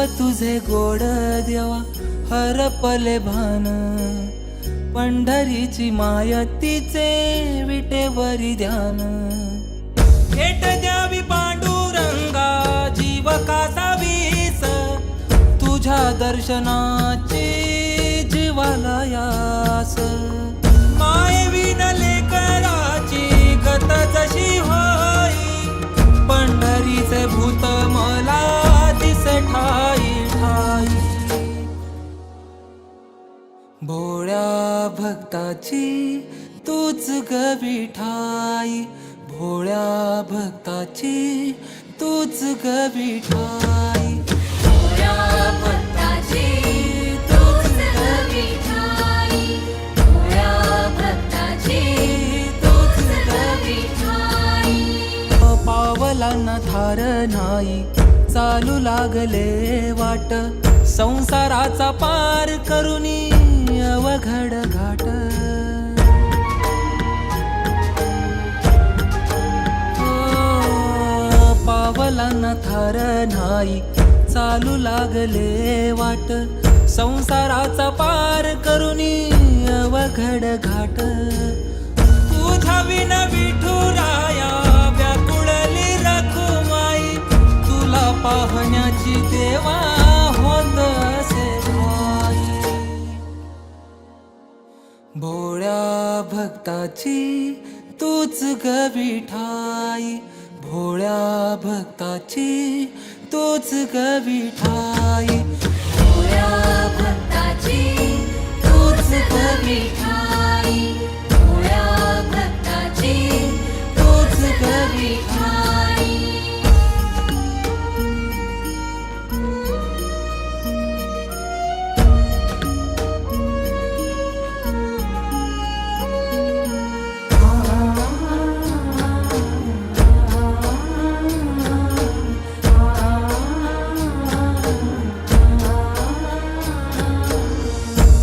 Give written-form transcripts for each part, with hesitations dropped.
तुझे गोड देवा हरपले भान, पंढरीची माय तिचे विटेवरी ध्यान. भेट द्यावी पांडुरंगा जीव कासा वीस, तुझ्या दर्शनाची जीवाला यास. माये विनले कराची गत जशी होई, पंढरीचे भूत मला दिसे ठाई ठाई. भोळ्या भक्ताची तूच ग विठाई, भोळ्या भक्ताची तूच ग विठाई. भोळ्या भक्ताची तूच ग विठाई, भोळ्या भक्ताची तूच ग विठाई. पावलांना थार नाही, चालू लागले वाट, संसाराचा पार करुनी अवघड घाट. पावलांना थार नाही, चालू लागले वाट, संसाराचा पार करुनी अवघड घाट. तुझ्या विन विठुराया व्याकुळली रखुमाई, तुला पाहण्याची देवा होत असे भाई. भोळ्या भक्ताची तूच ग विठाई, भोळ्या भक्ताची तूच ग विठाई. भोळ्या भक्ताची तूच ग विठाई, भोळ्या भक्ताची तूच ग विठाई.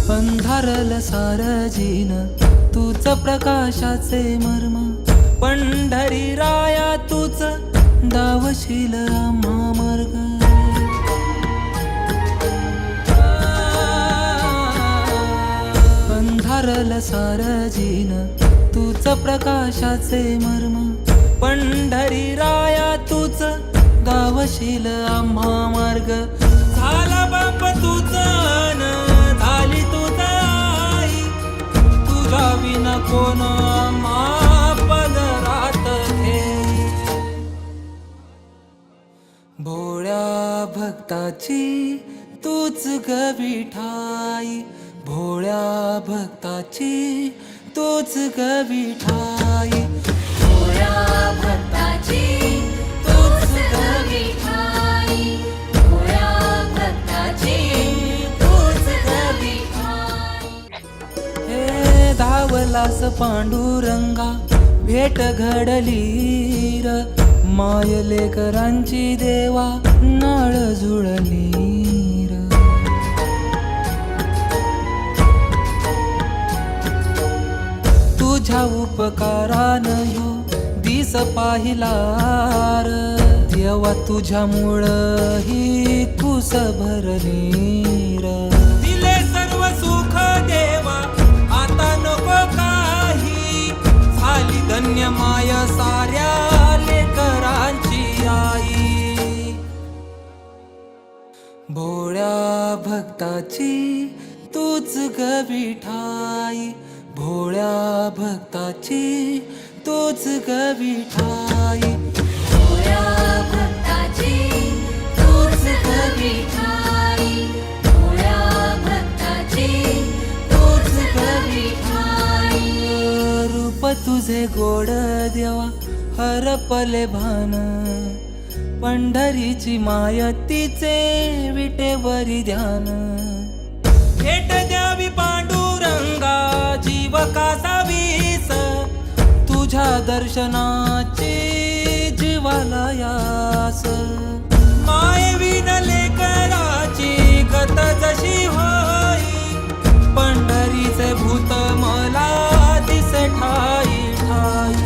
पंधारल सार जीन तूच प्रकाशाचे मर्म, पंढरी राया तूच दावशील आम्हा मार्ग. पंधारल सार जीन तूच प्रकाशाचे मर्म, पंढरी राया तूच गावशील आम्हा मार्ग. झाला बाप तुझा न झाली तुझा आई, तुझ्या विना कोण आम्हा पदरात घेई. भोळ्या भक्ताची तूच ग विठाई, भोळ्या भक्ताची तूच ग विठाई. भोळ्या भक्ताची तूच ग विठाई, भोळ्या भक्ताची तूच ग विठाई. हे धावलास पांडुरंगा भेट घडली र, माय लेकरांची देवा नाळ जुळली र. तुझ्या उपकारान ह्यो दिस पाहिला र, देवा तुझ्यामुळं ही कुस भरली र. दिले सर्व सुख देवा आता नको काही, झाली धन्य माय साऱ्या लेकरांची आई. भोळ्या भक्ताची तूच ग विठाई, भोळ्या भक्ताची तूच ग विठाई. भोळ्या भक्ताची तूच ग विठाई, भोळ्या भक्ताची तूच ग विठाई. रूप तुझे गोड देवा हरपले भान, पंढरीची माय तिचे विटेवरी ध्यान. भेट द्यावी पांडुरंगा जीव कासा वीस, तुझ्या दर्शनाची जीवाला यास. माये विनले कराची गत जशी होई, पंढरीचे भूत मला दिसे ठाई ठाई.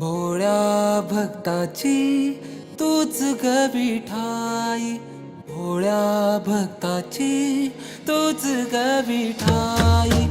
भोळ्या भक्ताची तूच ग विठाई, भोळ्या भक्ताची तूच ग विठाई.